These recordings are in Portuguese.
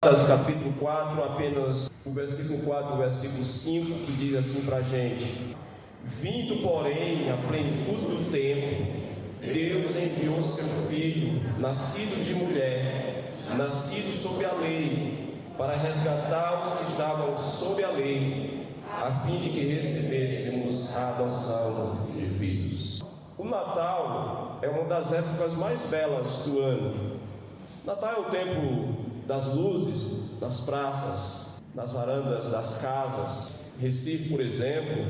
Capítulo 4, apenas o versículo 4 e o versículo 5, que diz assim para a gente: vindo, porém, a plenitude do tempo, Deus enviou seu Filho, nascido de mulher, nascido sob a lei, para resgatar os que estavam sob a lei, a fim de que recebêssemos a adoção de filhos. O Natal é uma das épocas mais belas do ano. Natal é o tempo das luzes, das praças, das varandas das casas. Recife, por exemplo,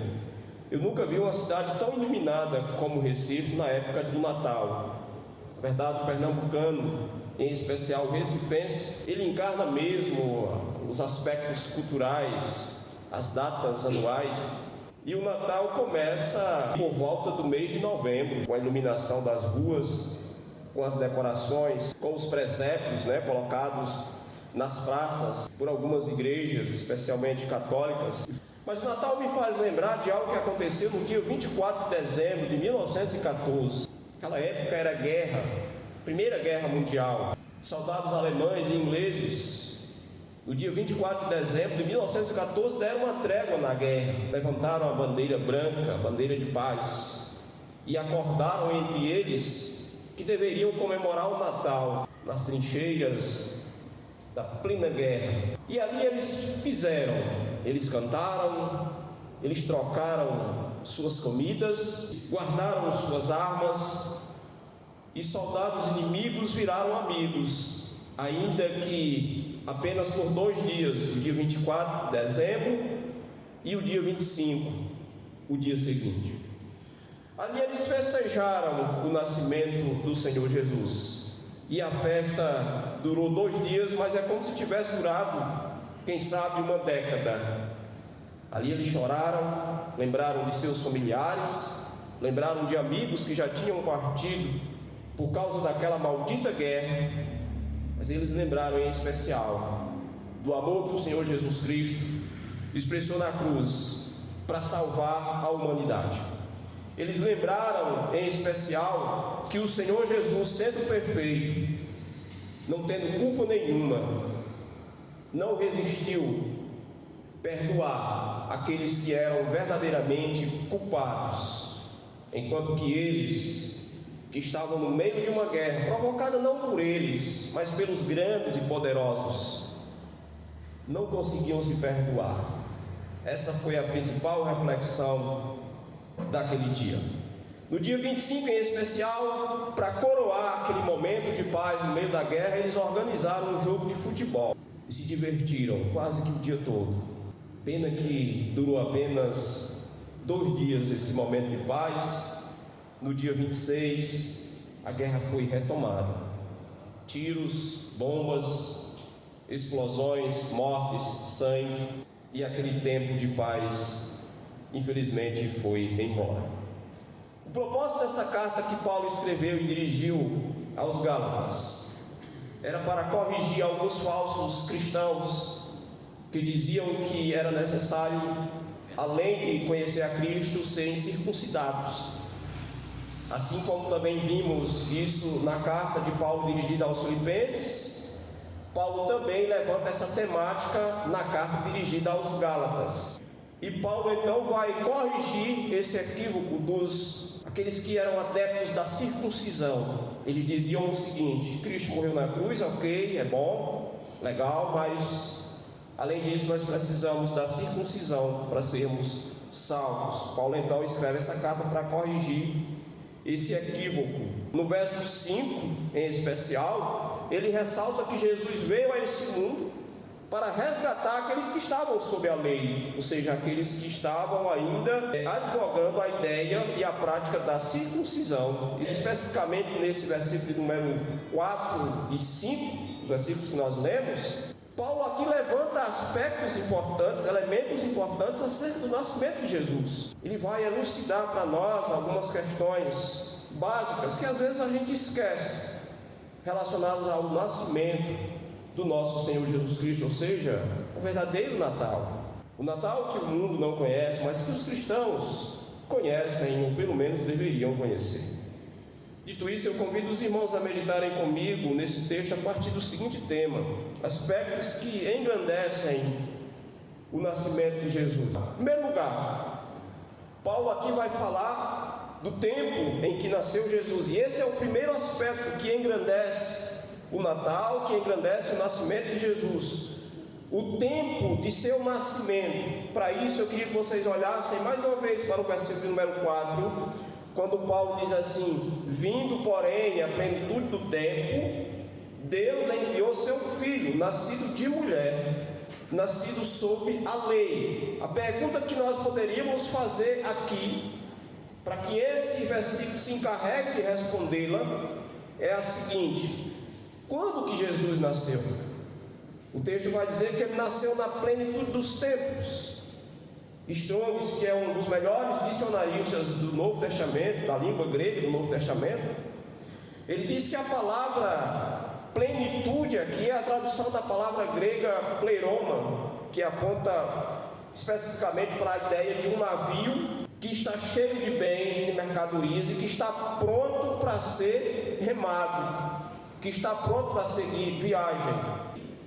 eu nunca vi uma cidade tão iluminada como Recife na época do Natal. Na verdade, o pernambucano, em especial o recifense, ele encarna mesmo os aspectos culturais, as datas anuais. E o Natal começa por volta do mês de novembro, com a iluminação das ruas, com as decorações, com os presépios, colocados nas praças por algumas igrejas, especialmente católicas. Mas o Natal me faz lembrar de algo que aconteceu no dia 24 de dezembro de 1914. Aquela época era guerra, Primeira Guerra Mundial. Soldados alemães e ingleses, no dia 24 de dezembro de 1914, deram uma trégua na guerra. Levantaram a bandeira branca, a bandeira de paz, e acordaram entre eles que deveriam comemorar o Natal nas trincheiras da plena guerra. E ali eles cantaram, eles trocaram suas comidas, guardaram suas armas, e soldados inimigos viraram amigos, ainda que apenas por 2 dias, o dia 24 de dezembro e o dia 25, o dia seguinte. Ali eles festejaram o nascimento do Senhor Jesus. E a festa durou 2 dias, mas é como se tivesse durado, quem sabe, uma década. Ali eles choraram, lembraram de seus familiares, lembraram de amigos que já tinham partido por causa daquela maldita guerra. Mas eles lembraram em especial do amor que o Senhor Jesus Cristo expressou na cruz para salvar a humanidade. Eles lembraram em especial que o Senhor Jesus, sendo perfeito, não tendo culpa nenhuma, não resistiu perdoar aqueles que eram verdadeiramente culpados, enquanto que eles, que estavam no meio de uma guerra, provocada não por eles, mas pelos grandes e poderosos, não conseguiam se perdoar. Essa foi a principal reflexão daquele dia. No dia 25 em especial, para coroar aquele momento de paz no meio da guerra, eles organizaram um jogo de futebol e se divertiram quase que o dia todo. Pena que durou apenas 2 dias esse momento de paz. No dia 26 a guerra foi retomada. Tiros, bombas, explosões, mortes, sangue, e aquele tempo de paz infelizmente foi embora. O propósito dessa carta que Paulo escreveu e dirigiu aos Gálatas era para corrigir alguns falsos cristãos que diziam que era necessário, além de conhecer a Cristo, serem circuncidados. Assim como também vimos isso na carta de Paulo dirigida aos Filipenses, Paulo também levanta essa temática na carta dirigida aos Gálatas. E Paulo então vai corrigir esse equívoco aqueles que eram adeptos da circuncisão. Eles diziam o seguinte: Cristo morreu na cruz, ok, é bom, legal, mas além disso nós precisamos da circuncisão para sermos salvos. Paulo então escreve essa carta para corrigir esse equívoco. No verso 5 em especial, ele ressalta que Jesus veio a esse mundo para resgatar aqueles que estavam sob a lei, ou seja, aqueles que estavam ainda advogando a ideia e a prática da circuncisão. E especificamente nesse versículo número 4 e 5, os versículos que nós lemos, Paulo aqui levanta aspectos importantes, elementos importantes acerca do nascimento de Jesus. Ele vai elucidar para nós algumas questões básicas que às vezes a gente esquece, relacionadas ao nascimento do nosso Senhor Jesus Cristo, ou seja, o verdadeiro Natal. O Natal que o mundo não conhece, mas que os cristãos conhecem, ou pelo menos deveriam conhecer. Dito isso, eu convido os irmãos a meditarem comigo nesse texto a partir do seguinte tema: aspectos que engrandecem o nascimento de Jesus. Em primeiro lugar, Paulo aqui vai falar do tempo em que nasceu Jesus, e esse é o primeiro aspecto que engrandece o Natal, que engrandece o nascimento de Jesus. O tempo de seu nascimento. Para isso eu queria que vocês olhassem mais uma vez para o versículo número 4, quando Paulo diz assim: vindo porém a plenitude do tempo, Deus enviou seu Filho, nascido de mulher, nascido sob a lei. A pergunta que nós poderíamos fazer aqui, para que esse versículo se encarregue de respondê-la, é a seguinte: quando que Jesus nasceu? O texto vai dizer que ele nasceu na plenitude dos tempos. Strong, que é um dos melhores dicionaristas do Novo Testamento, da língua grega do Novo Testamento, ele diz que a palavra plenitude aqui é a tradução da palavra grega pleroma, que aponta especificamente para a ideia de um navio que está cheio de bens e de mercadorias e que está pronto para ser remado, que está pronto para seguir viagem.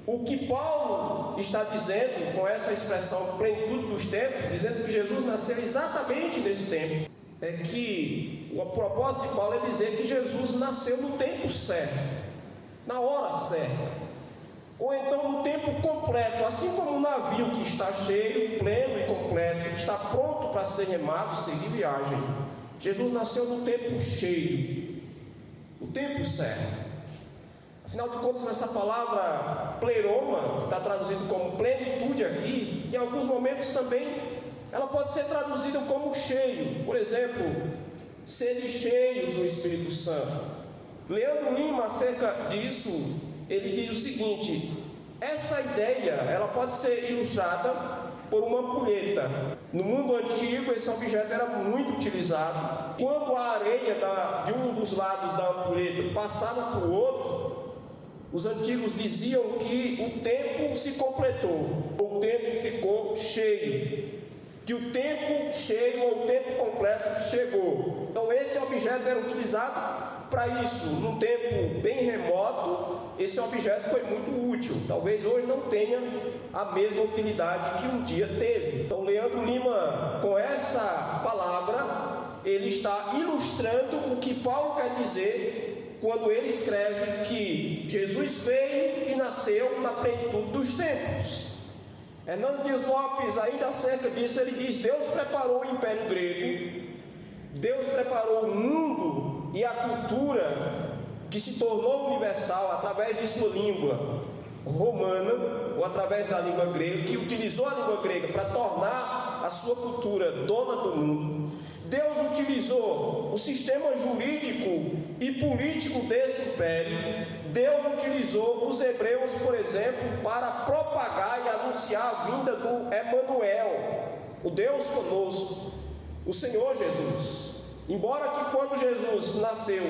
O que Paulo está dizendo com essa expressão plenitude dos tempos, dizendo que Jesus nasceu exatamente nesse tempo, é que o propósito de Paulo é dizer que Jesus nasceu no tempo certo, na hora certa, ou então no tempo completo, assim como um navio que está cheio, pleno e completo, está pronto para ser remado e seguir viagem. Jesus nasceu no tempo cheio, no tempo certo. Afinal de contas, essa palavra pleroma, que está traduzido como plenitude aqui, em alguns momentos também ela pode ser traduzida como cheio. Por exemplo, sede cheios do Espírito Santo. Leandro Lima, acerca disso, ele diz o seguinte: essa ideia ela pode ser ilustrada por uma ampulheta. No mundo antigo, esse objeto era muito utilizado. Quando a areia de um dos lados da ampulheta passava para o outro, os antigos diziam que o tempo se completou, o tempo ficou cheio, que o tempo cheio ou o tempo completo chegou. Então esse objeto era utilizado para isso. Num tempo bem remoto, esse objeto foi muito útil. Talvez hoje não tenha a mesma utilidade que um dia teve. Então Leandro Lima, com essa palavra, ele está ilustrando o que Paulo quer dizer quando ele escreve que Jesus veio e nasceu na plenitude dos tempos. Hernandes Dias Lopes, ainda acerca disso, ele diz: Deus preparou o Império Grego, Deus preparou o mundo e a cultura que se tornou universal através de sua língua romana, ou através da língua grega, que utilizou a língua grega para tornar a sua cultura dona do mundo. Deus utilizou o sistema jurídico e político desse império. Deus utilizou os hebreus, por exemplo, para propagar e anunciar a vinda do Emanuel, o Deus conosco, o Senhor Jesus. Embora que quando Jesus nasceu,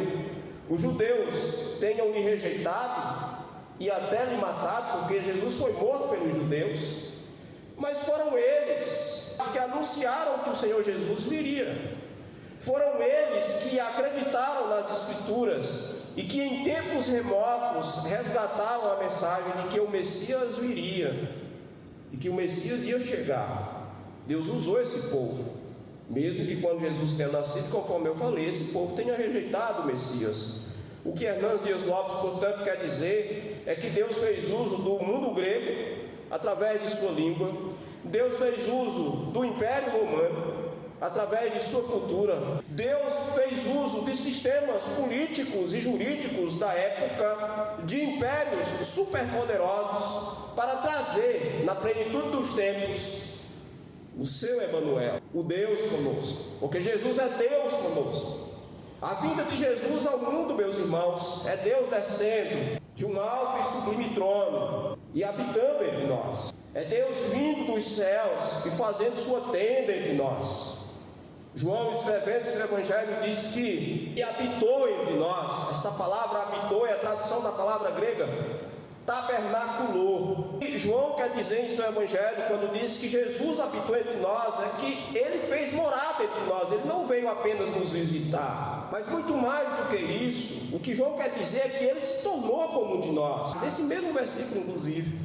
os judeus tenham lhe rejeitado e até lhe matado, porque Jesus foi morto pelos judeus, mas foram eles que anunciaram que o Senhor Jesus viria. Foram eles que acreditaram nas Escrituras e que em tempos remotos resgataram a mensagem de que o Messias viria e que o Messias ia chegar. Deus usou esse povo, mesmo que quando Jesus tenha nascido, conforme eu falei, esse povo tenha rejeitado o Messias. O que Hernandes Dias Lopes, portanto, quer dizer é que Deus fez uso do mundo grego através de sua língua. Deus fez uso do Império Romano através de sua cultura. Deus fez uso de sistemas políticos e jurídicos da época, de impérios superpoderosos, para trazer na plenitude dos tempos o seu Emanuel, o Deus conosco, porque Jesus é Deus conosco. A vinda de Jesus ao mundo, meus irmãos, é Deus descendo de um alto e sublime trono e habitando entre nós. É Deus vindo dos céus e fazendo sua tenda entre nós. João, escrevendo seu evangelho, diz que habitou entre nós. Essa palavra habitou é a tradução da palavra grega tabernaculou. E João quer dizer em seu evangelho, quando diz que Jesus habitou entre nós, é que ele fez morada entre nós. Ele não veio apenas nos visitar, Mas muito mais do que isso, o que João quer dizer é que ele se tornou como um de nós. Nesse mesmo versículo, inclusive,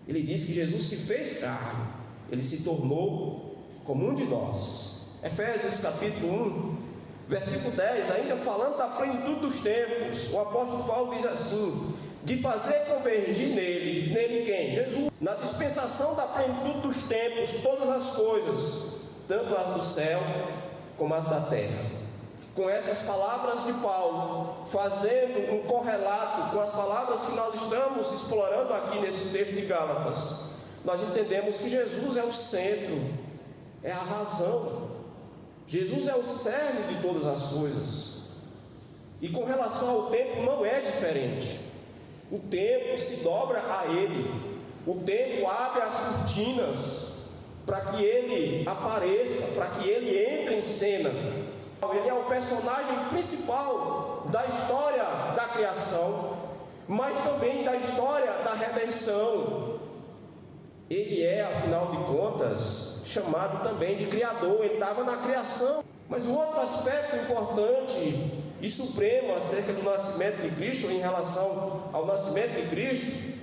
ele diz que Jesus se fez carne, ele se tornou como um de nós. Efésios capítulo 1, versículo 10, ainda falando da plenitude dos tempos, o apóstolo Paulo diz assim: de fazer convergir nele quem? Jesus. Na dispensação da plenitude dos tempos, todas as coisas, tanto as do céu como as da terra. Com essas palavras de Paulo, fazendo um correlato com as palavras que nós estamos explorando aqui nesse texto de Gálatas, nós entendemos que Jesus é o centro, é a razão. Jesus é o cerne de todas as coisas. E com relação ao tempo não é diferente. O tempo se dobra a Ele. O tempo abre as cortinas para que Ele apareça, para que Ele entre em cena. Ele é o personagem principal da história da criação, mas também da história da redenção. Ele é, afinal de contas, chamado também de Criador. Ele estava na criação. Mas o outro aspecto importante e supremo acerca do nascimento de Cristo, em relação ao nascimento de Cristo,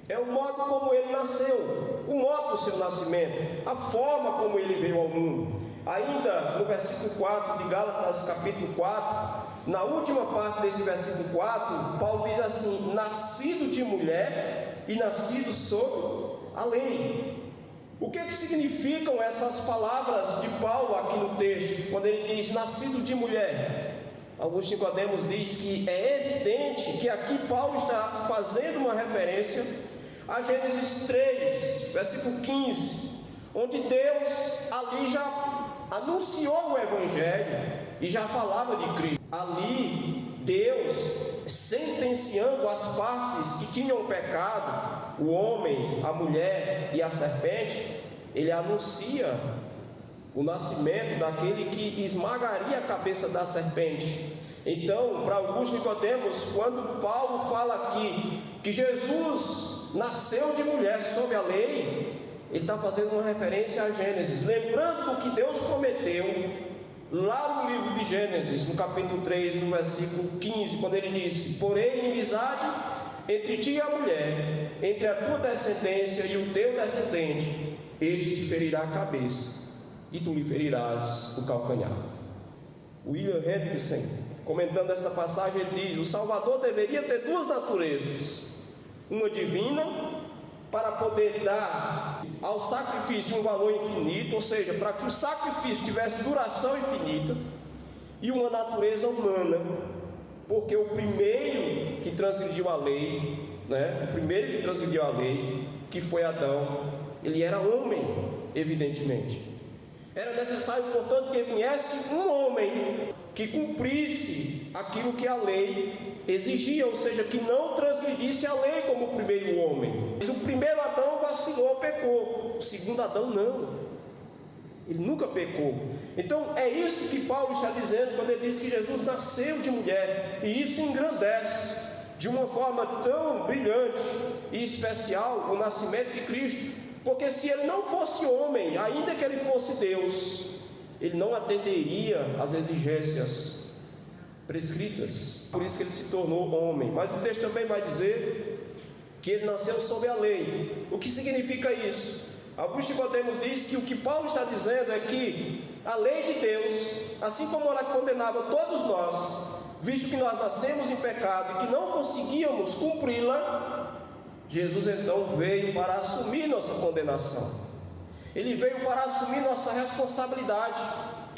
é o modo como ele nasceu, o modo do seu nascimento, a forma como ele veio ao mundo. Ainda no versículo 4 de Gálatas capítulo 4, na última parte desse versículo 4, Paulo diz assim: nascido de mulher e nascido sob a lei. O que significam essas palavras de Paulo aqui no texto, quando ele diz nascido de mulher? Alguns Nicodemos diz que é evidente que aqui Paulo está fazendo uma referência a Gênesis 3, versículo 15, onde Deus ali já anunciou o Evangelho e já falava de Cristo. Ali Deus, sentenciando as partes que tinham pecado, o homem, a mulher e a serpente, ele anuncia o nascimento daquele que esmagaria a cabeça da serpente. Então, para alguns Nicodemos, quando Paulo fala aqui que Jesus nasceu de mulher sob a lei, ele está fazendo uma referência a Gênesis, lembrando o que Deus prometeu lá no livro de Gênesis, no capítulo 3, no versículo 15, quando ele disse: porém inimizade entre ti e a mulher, entre a tua descendência e o teu descendente, este te ferirá a cabeça e tu lhe ferirás o calcanhar. William Hendrickson, comentando essa passagem, ele diz: o Salvador deveria ter duas naturezas, uma divina, para poder dar ao sacrifício um valor infinito, ou seja, para que o sacrifício tivesse duração infinita, e uma natureza humana, porque o primeiro que transgrediu a lei, que foi Adão, ele era homem, evidentemente. Era necessário, portanto, que viesse um homem que cumprisse aquilo que a lei exigia, ou seja, que não transgredisse a lei como o primeiro homem. Mas o primeiro Adão vacilou, pecou. O segundo Adão não. Ele nunca pecou. Então é isso que Paulo está dizendo quando ele diz que Jesus nasceu de mulher. E isso engrandece de uma forma tão brilhante e especial o nascimento de Cristo. Porque se ele não fosse homem, ainda que ele fosse Deus, ele não atenderia às exigências prescritas. Por isso que ele se tornou homem. Mas o texto também vai dizer que ele nasceu sob a lei. O que significa isso? Augusto Nicodemos diz que o que Paulo está dizendo é que a lei de Deus, assim como ela condenava todos nós, visto que nós nascemos em pecado e que não conseguíamos cumpri-la, Jesus então veio para assumir nossa condenação. Ele veio para assumir nossa responsabilidade,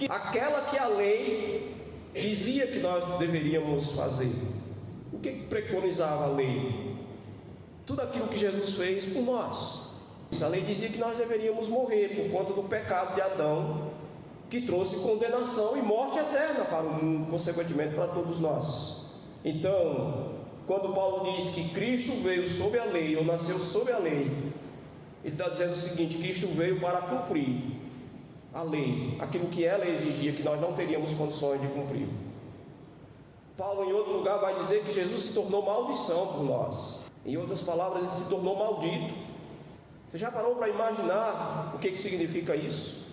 aquela que a lei dizia que nós deveríamos fazer. O que preconizava a lei? Tudo aquilo que Jesus fez por nós. A lei dizia que nós deveríamos morrer por conta do pecado de Adão, que trouxe condenação e morte eterna para o mundo, consequentemente para todos nós. Então, quando Paulo diz que Cristo veio sob a lei, ou nasceu sob a lei, ele está dizendo o seguinte: Cristo veio para cumprir a lei, aquilo que ela exigia, que nós não teríamos condições de cumprir. Paulo, em outro lugar, vai dizer que Jesus se tornou maldição por nós. Em outras palavras, ele se tornou maldito. Você já parou para imaginar o que significa isso?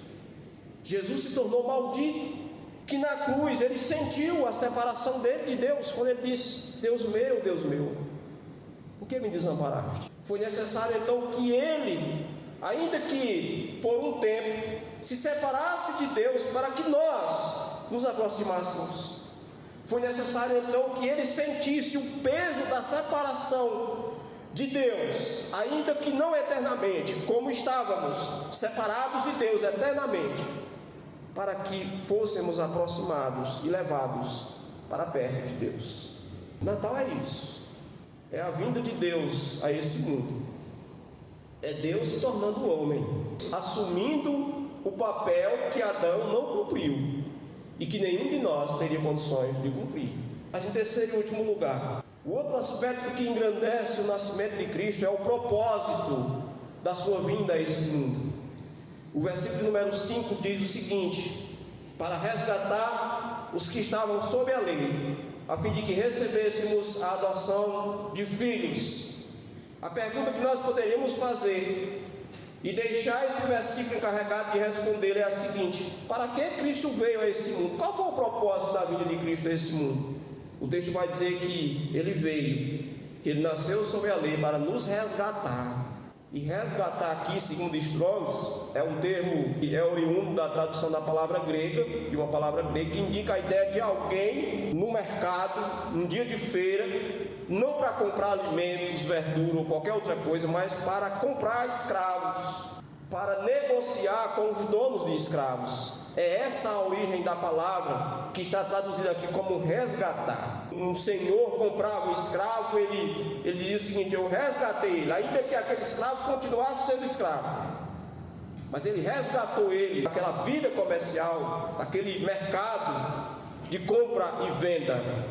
Jesus se tornou maldito. que na cruz ele sentiu a separação dele de Deus, quando ele disse: Deus meu, por que me desamparaste? Foi necessário então que ele, ainda que por um tempo, se separasse de Deus para que nós nos aproximássemos. Foi necessário então que ele sentisse o peso da separação de Deus, ainda que não eternamente, como estávamos separados de Deus eternamente, para que fôssemos aproximados e levados para perto de Deus. Natal é isso, é a vinda de Deus a esse mundo, é Deus se tornando homem, assumindo o papel que Adão não cumpriu e que nenhum de nós teria condições de cumprir. Mas em terceiro e último lugar, o outro aspecto que engrandece o nascimento de Cristo é o propósito da sua vinda a esse mundo. O versículo número 5 diz o seguinte: para resgatar os que estavam sob a lei, a fim de que recebêssemos a adoção de filhos. A pergunta que nós poderíamos fazer e deixar esse versículo encarregado de responder é a seguinte: para que Cristo veio a esse mundo? Qual foi o propósito da vinda de Cristo a esse mundo? O texto vai dizer que ele veio, que ele nasceu sob a lei para nos resgatar. E resgatar aqui, segundo Strong's, é um termo que é oriundo da tradução da palavra grega, de uma palavra grega que indica a ideia de alguém no mercado, num dia de feira, não para comprar alimentos, verdura ou qualquer outra coisa, mas para comprar escravos, para negociar com os donos de escravos. É essa a origem da palavra que está traduzida aqui como resgatar. Um senhor comprava um escravo, ele dizia o seguinte: eu resgatei ele, ainda que aquele escravo continuasse sendo escravo, mas ele resgatou ele daquela vida comercial, daquele mercado de compra e venda.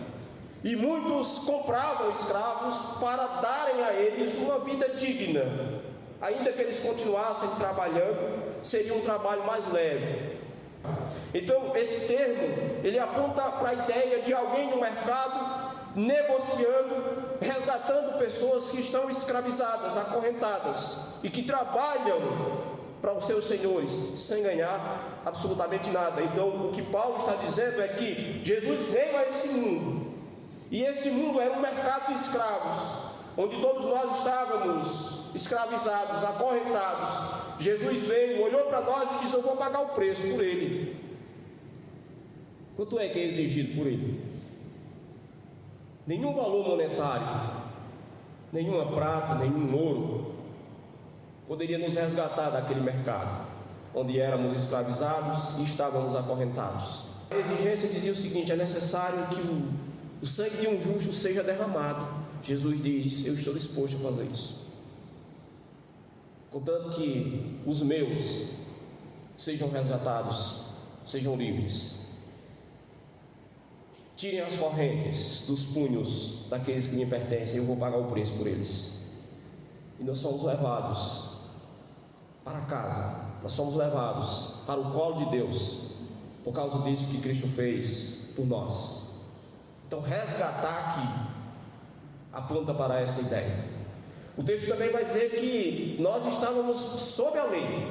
E muitos compravam escravos para darem a eles uma vida digna, ainda que eles continuassem trabalhando, seria um trabalho mais leve. Então esse termo, ele aponta para a ideia de alguém no mercado negociando, resgatando pessoas que estão escravizadas, acorrentadas e que trabalham para os seus senhores sem ganhar absolutamente nada. Então o que Paulo está dizendo é que Jesus veio a esse mundo, e esse mundo era um mercado de escravos, onde todos nós estávamos escravizados, acorrentados. Jesus veio, olhou para nós e disse: eu vou pagar o preço por ele. Quanto é que é exigido por ele? Nenhum valor monetário, nenhuma prata, nenhum ouro poderia nos resgatar daquele mercado onde éramos escravizados e estávamos acorrentados. A exigência dizia o seguinte: é necessário que o sangue de um justo seja derramado. Jesus diz: eu estou disposto a fazer isso, contanto que os meus sejam resgatados, sejam livres. Tirem as correntes dos punhos daqueles que me pertencem, eu vou pagar o preço por eles. E nós somos levados para casa, nós somos levados para o colo de Deus, por causa disso que Cristo fez por nós. Então resgatar aqui aponta para essa ideia. O texto também vai dizer que nós estávamos sob a lei,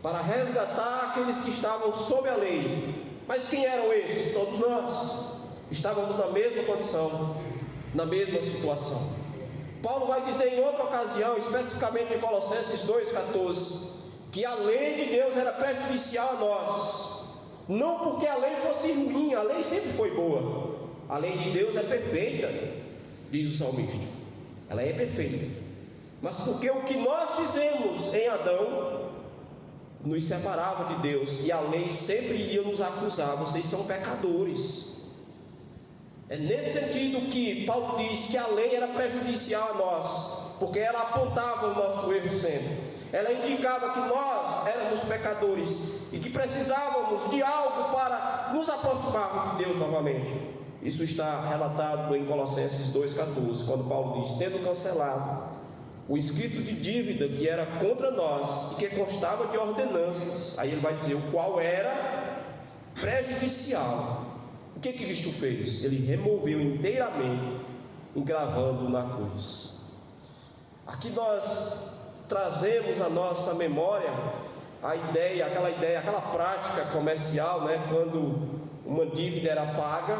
para resgatar aqueles que estavam sob a lei. Mas quem eram esses? Todos nós estávamos na mesma condição, na mesma situação. Paulo vai dizer em outra ocasião, especificamente em Colossenses 2,14, que a lei de Deus era prejudicial a nós, não porque a lei fosse ruim, a lei sempre foi boa. A lei de Deus é perfeita, diz o salmista, ela é perfeita, mas porque o que nós fizemos em Adão nos separava de Deus, e a lei sempre ia nos acusar: vocês são pecadores. É nesse sentido que Paulo diz que a lei era prejudicial a nós, porque ela apontava o nosso erro sempre, ela indicava que nós éramos pecadores e que precisávamos de algo para nos aproximarmos de Deus novamente. Isso está relatado em Colossenses 2,14, quando Paulo diz: tendo cancelado o escrito de dívida que era contra nós e que constava de ordenanças, aí ele vai dizer o qual era prejudicial. O que Cristo fez? Ele removeu inteiramente, engravando na cruz. Aqui nós trazemos à nossa memória aquela prática comercial, né? Quando uma dívida era paga,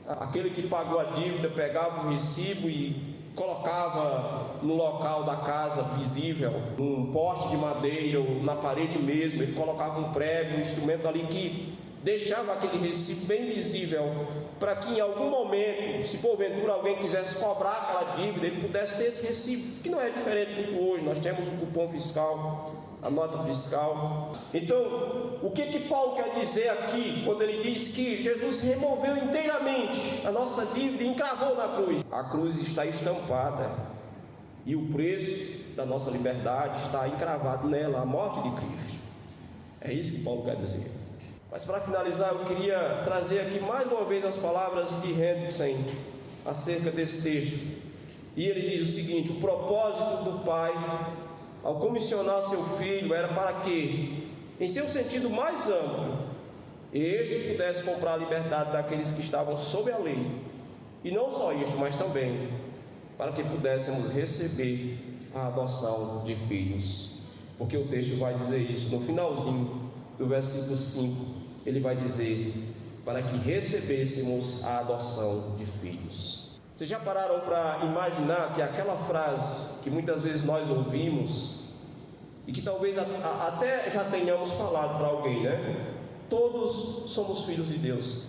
aquele que pagou a dívida pegava o recibo e colocava no local da casa visível, num poste de madeira ou na parede mesmo. Ele colocava um prego, um instrumento ali que deixava aquele recibo bem visível, para que em algum momento, se porventura alguém quisesse cobrar aquela dívida, ele pudesse ter esse recibo, que não é diferente do hoje. Nós temos o cupom fiscal, a nota fiscal. Então, o que Paulo quer dizer aqui, quando ele diz que Jesus removeu inteiramente a nossa dívida e encravou na cruz? A cruz está estampada, e o preço da nossa liberdade está encravado nela, a morte de Cristo. É isso que Paulo quer dizer. Mas para finalizar, eu queria trazer aqui mais uma vez as palavras de Hendrickson acerca desse texto. E ele diz o seguinte: o propósito do Pai ao comissionar seu Filho era para que, em seu sentido mais amplo, este pudesse comprar a liberdade daqueles que estavam sob a lei. E não só isto, mas também para que pudéssemos receber a adoção de filhos. Porque o texto vai dizer isso no finalzinho do versículo 5. Ele vai dizer: para que recebêssemos a adoção de filhos. Vocês já pararam para imaginar que aquela frase que muitas vezes nós ouvimos, e que talvez até já tenhamos falado para alguém, né? Todos somos filhos de Deus.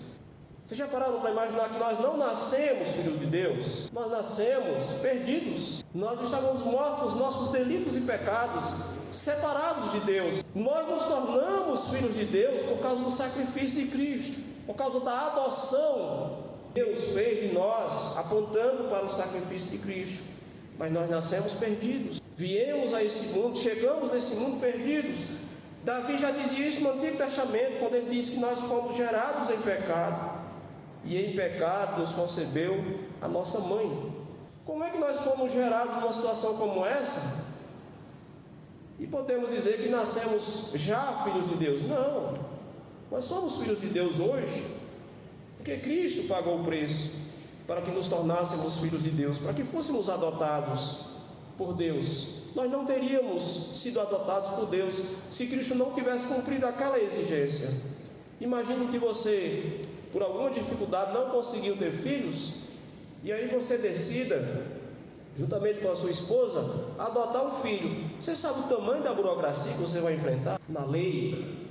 Vocês já pararam para imaginar que nós não nascemos filhos de Deus? Nós nascemos perdidos. Nós estávamos mortos nos nossos delitos e pecados, separados de Deus. Nós nos tornamos filhos de Deus por causa do sacrifício de Cristo, por causa da adoção que Deus fez de nós, apontando para o sacrifício de Cristo. Mas nós nascemos perdidos, viemos a esse mundo, chegamos nesse mundo perdidos. Davi já dizia isso no Antigo Testamento, quando ele disse que nós fomos gerados em pecado, e em pecado nos concebeu a nossa mãe. Como é que nós fomos gerados numa situação como essa? E podemos dizer que nascemos já filhos de Deus? Não, nós somos filhos de Deus hoje, porque Cristo pagou o preço para que nos tornássemos filhos de Deus, para que fôssemos adotados por Deus. Nós não teríamos sido adotados por Deus se Cristo não tivesse cumprido aquela exigência. Imagine que você, por alguma dificuldade, não conseguiu ter filhos, e aí você decida, juntamente com a sua esposa, adotar um filho. Você sabe o tamanho da burocracia que você vai enfrentar na lei?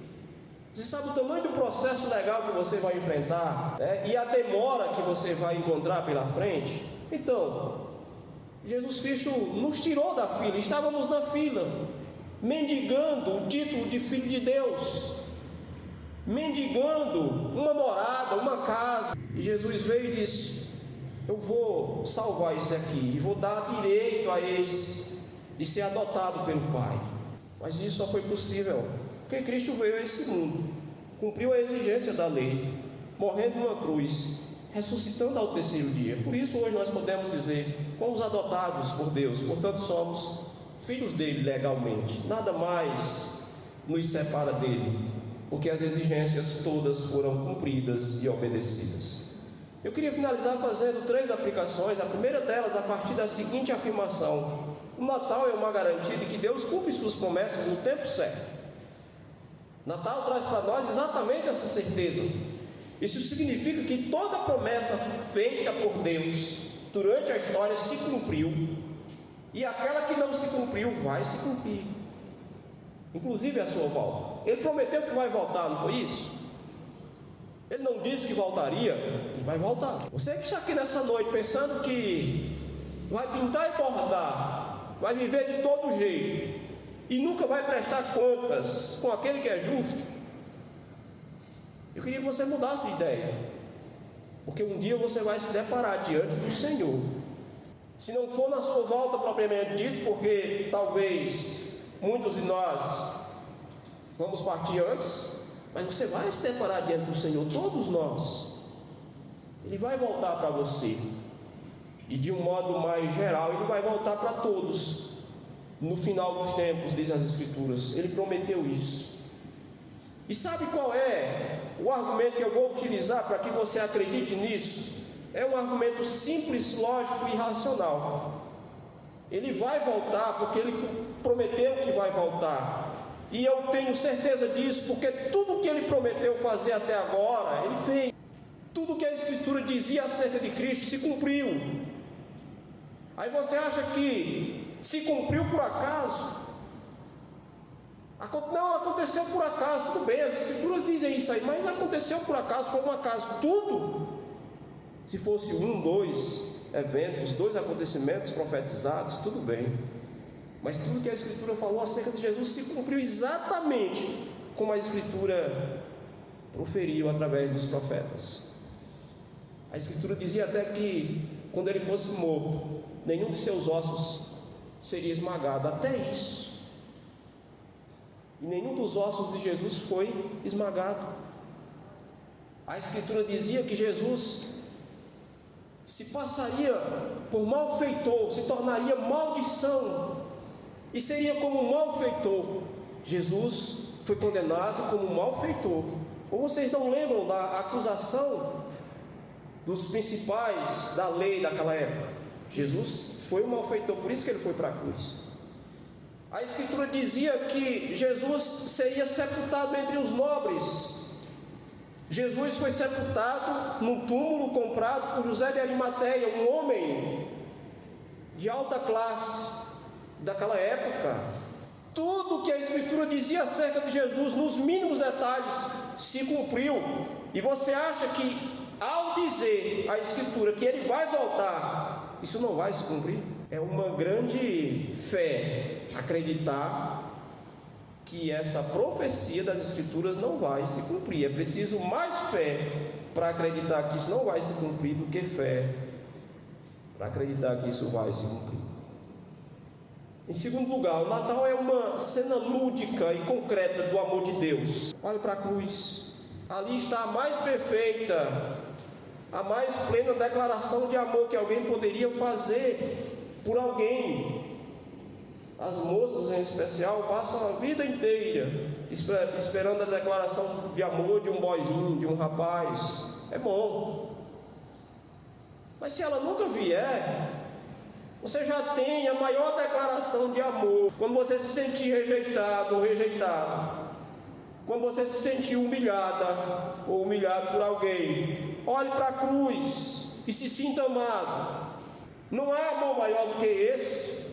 Você sabe o tamanho do processo legal que você vai enfrentar, né? E a demora que você vai encontrar pela frente? Então, Jesus Cristo nos tirou da fila. Estávamos na fila, mendigando o título de filho de Deus, mendigando uma morada, uma casa. E Jesus veio e disse: eu vou salvar esse aqui, e vou dar direito a esse de ser adotado pelo Pai. Mas isso só foi possível porque Cristo veio a esse mundo, cumpriu a exigência da lei, morrendo numa cruz, ressuscitando ao terceiro dia. Por isso hoje nós podemos dizer: fomos adotados por Deus, portanto somos filhos dele legalmente. Nada mais nos separa dele, porque as exigências todas foram cumpridas e obedecidas. Eu queria finalizar fazendo 3 aplicações. A primeira delas, a partir da seguinte afirmação: o Natal é uma garantia de que Deus cumpre suas promessas no tempo certo. Natal traz para nós exatamente essa certeza. Isso significa que toda promessa feita por Deus durante a história se cumpriu, e aquela que não se cumpriu vai se cumprir, inclusive a sua volta. Ele prometeu que vai voltar, não foi isso? Ele não disse que voltaria, ele vai voltar. Você que está aqui nessa noite pensando que vai pintar e bordar, vai viver de todo jeito e nunca vai prestar contas com aquele que é justo, eu queria que você mudasse de ideia, porque um dia você vai se deparar diante do Senhor. Se não for na sua volta propriamente dito, porque talvez muitos de nós vamos partir antes, mas você vai se deparar diante do Senhor, todos nós. Ele vai voltar para você, e de um modo mais geral, Ele vai voltar para todos no final dos tempos, diz as Escrituras. Ele prometeu isso. E sabe qual é o argumento que eu vou utilizar para que você acredite nisso? É um argumento simples, lógico e racional. Ele vai voltar porque Ele prometeu que vai voltar. E eu tenho certeza disso, porque tudo que ele prometeu fazer até agora, ele fez. Tudo que a Escritura dizia acerca de Cristo se cumpriu. Aí você acha que se cumpriu por acaso? Não aconteceu por acaso, tudo bem, as Escrituras dizem isso aí, mas aconteceu por acaso, foi um acaso tudo? Se fosse 1, 2 eventos, 2 acontecimentos profetizados, tudo bem. Mas tudo que a Escritura falou acerca de Jesus se cumpriu exatamente como a Escritura proferiu através dos profetas. A Escritura dizia até que quando ele fosse morto, nenhum de seus ossos seria esmagado, até isso. E nenhum dos ossos de Jesus foi esmagado. A Escritura dizia que Jesus se passaria por malfeitor, se tornaria maldição, e seria como um malfeitor. Jesus foi condenado como um malfeitor. Ou vocês não lembram da acusação dos principais da lei daquela época? Jesus foi um malfeitor, por isso que ele foi para a cruz. A Escritura dizia que Jesus seria sepultado entre os nobres. Jesus foi sepultado num túmulo comprado por José de Arimateia, um homem de alta classe daquela época. Tudo que a Escritura dizia acerca de Jesus, nos mínimos detalhes, se cumpriu. E você acha que, ao dizer a Escritura que ele vai voltar, isso não vai se cumprir? É uma grande fé acreditar que essa profecia das Escrituras não vai se cumprir. É preciso mais fé para acreditar que isso não vai se cumprir do que fé para acreditar que isso vai se cumprir. Em segundo lugar, o Natal é uma cena lúdica e concreta do amor de Deus. Olhe para a cruz. Ali está a mais perfeita, a mais plena declaração de amor que alguém poderia fazer por alguém. As moças em especial passam a vida inteira esperando a declaração de amor de um boizinho, de um rapaz. É bom, mas se ela nunca vier, você já tem a maior declaração de amor. Quando você se sentir rejeitado ou rejeitado, quando você se sentir humilhada ou humilhado por alguém, olhe para a cruz e se sinta amado. Não há amor maior do que esse.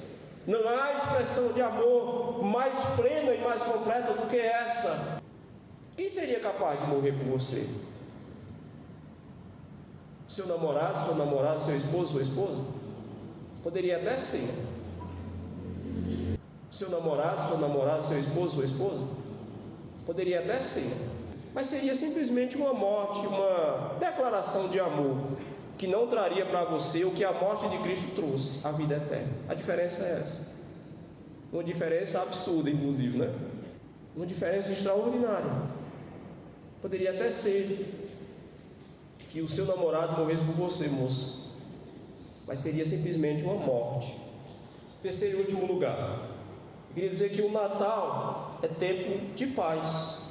Não há expressão de amor mais plena e mais completa do que essa. Quem seria capaz de morrer por você? Seu namorado, sua namorada, seu esposo, sua esposa? Poderia até ser. Seu namorado, sua namorada, seu esposo, sua esposa? Poderia até ser. Mas seria simplesmente uma morte, uma declaração de amor, que não traria para você o que a morte de Cristo trouxe, a vida eterna. A diferença é essa. Uma diferença absurda, inclusive, né? Uma diferença extraordinária. Poderia até ser que o seu namorado morresse por você, moça, mas seria simplesmente uma morte. Terceiro e último lugar, eu queria dizer que o Natal é tempo de paz.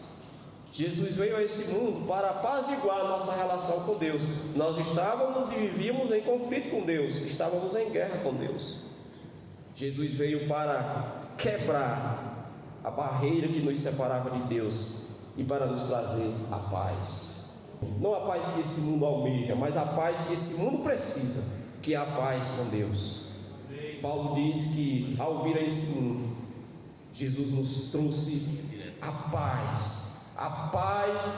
Jesus veio a esse mundo para apaziguar a nossa relação com Deus. Nós estávamos e vivíamos em conflito com Deus, estávamos em guerra com Deus. Jesus veio para quebrar a barreira que nos separava de Deus e para nos trazer a paz. Não a paz que esse mundo almeja, mas a paz que esse mundo precisa, que é a paz com Deus. Paulo diz que ao vir a esse mundo, Jesus nos trouxe a paz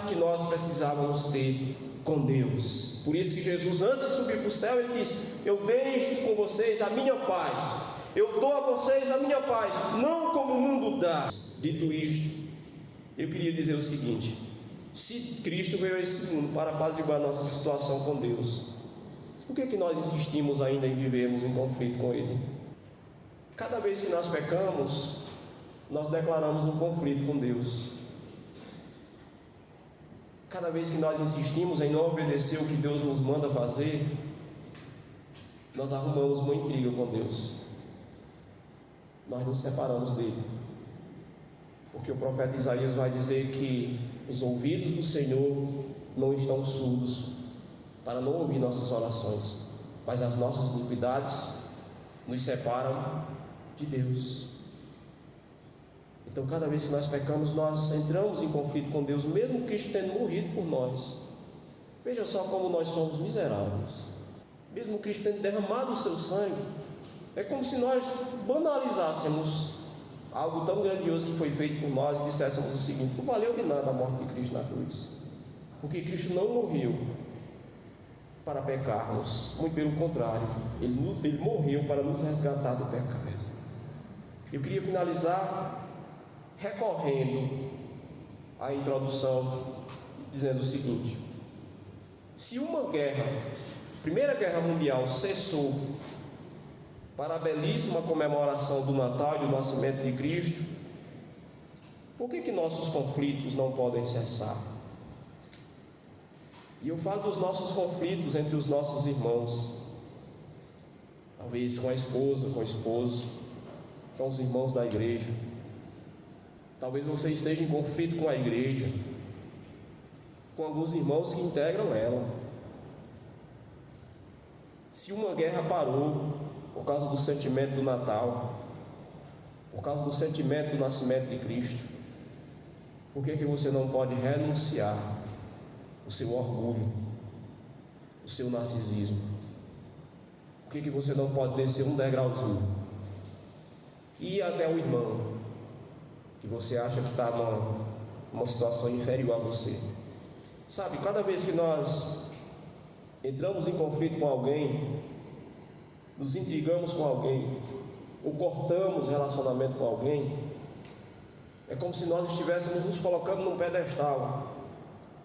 que nós precisávamos ter com Deus. Por isso que Jesus, antes de subir para o céu, ele disse: eu deixo com vocês a minha paz, eu dou a vocês a minha paz, não como o mundo dá. Dito isto, eu queria dizer o seguinte: se Cristo veio a esse mundo para apaziguar a nossa situação com Deus, por que nós insistimos ainda em vivermos em conflito com Ele? Cada vez que nós pecamos, nós declaramos um conflito com Deus. Cada vez que nós insistimos em não obedecer o que Deus nos manda fazer, nós arrumamos uma intriga com Deus. Nós nos separamos dele. Porque o profeta Isaías vai dizer que os ouvidos do Senhor não estão surdos para não ouvir nossas orações, mas as nossas iniquidades nos separam de Deus. Então, cada vez que nós pecamos, nós entramos em conflito com Deus, mesmo Cristo tendo morrido por nós. Veja só como nós somos miseráveis. Mesmo Cristo tendo derramado o seu sangue, é como se nós banalizássemos algo tão grandioso que foi feito por nós e disséssemos o seguinte: não valeu de nada a morte de Cristo na cruz, porque Cristo não morreu para pecarmos, muito pelo contrário, Ele morreu para nos resgatar do pecado. Eu queria finalizar recorrendo à introdução, dizendo o seguinte: se uma guerra, Primeira Guerra Mundial, cessou para a belíssima comemoração do Natal e do nascimento de Cristo, por que nossos conflitos não podem cessar? E eu falo dos nossos conflitos entre os nossos irmãos, talvez com a esposa, com o esposo, com os irmãos da igreja. Talvez você esteja em conflito com a igreja, com alguns irmãos que integram ela. Se uma guerra parou por causa do sentimento do Natal, por causa do sentimento do nascimento de Cristo, por que você não pode renunciar o seu orgulho, o seu narcisismo? Por que você não pode descer um degrauzinho e ir até o irmão que você acha que está numa situação inferior a você? Sabe, cada vez que nós entramos em conflito com alguém, nos intrigamos com alguém, ou cortamos relacionamento com alguém, é como se nós estivéssemos nos colocando num pedestal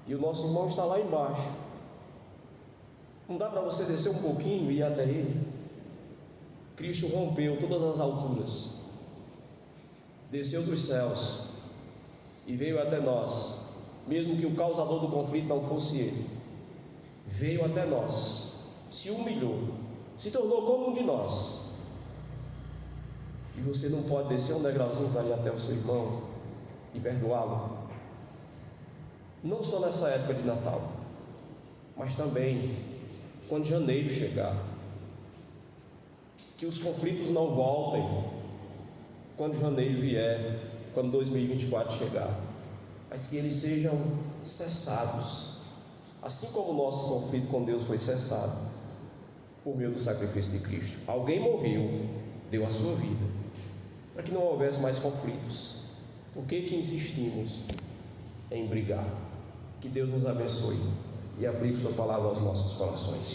e o nosso irmão está lá embaixo. Não dá para você descer um pouquinho e ir até ele? Cristo rompeu todas as alturas, desceu dos céus e veio até nós, mesmo que o causador do conflito não fosse ele. Veio até nós, se humilhou, se tornou como um de nós. E você não pode descer um degrauzinho para ir até o seu irmão e perdoá-lo? Não só nessa época de Natal, mas também quando janeiro chegar. Que os conflitos não voltem quando janeiro vier, quando 2024 chegar, mas que eles sejam cessados, assim como o nosso conflito com Deus foi cessado por meio do sacrifício de Cristo. Alguém morreu, deu a sua vida, para que não houvesse mais conflitos. Por que insistimos em brigar? Que Deus nos abençoe e aplique sua palavra aos nossos corações.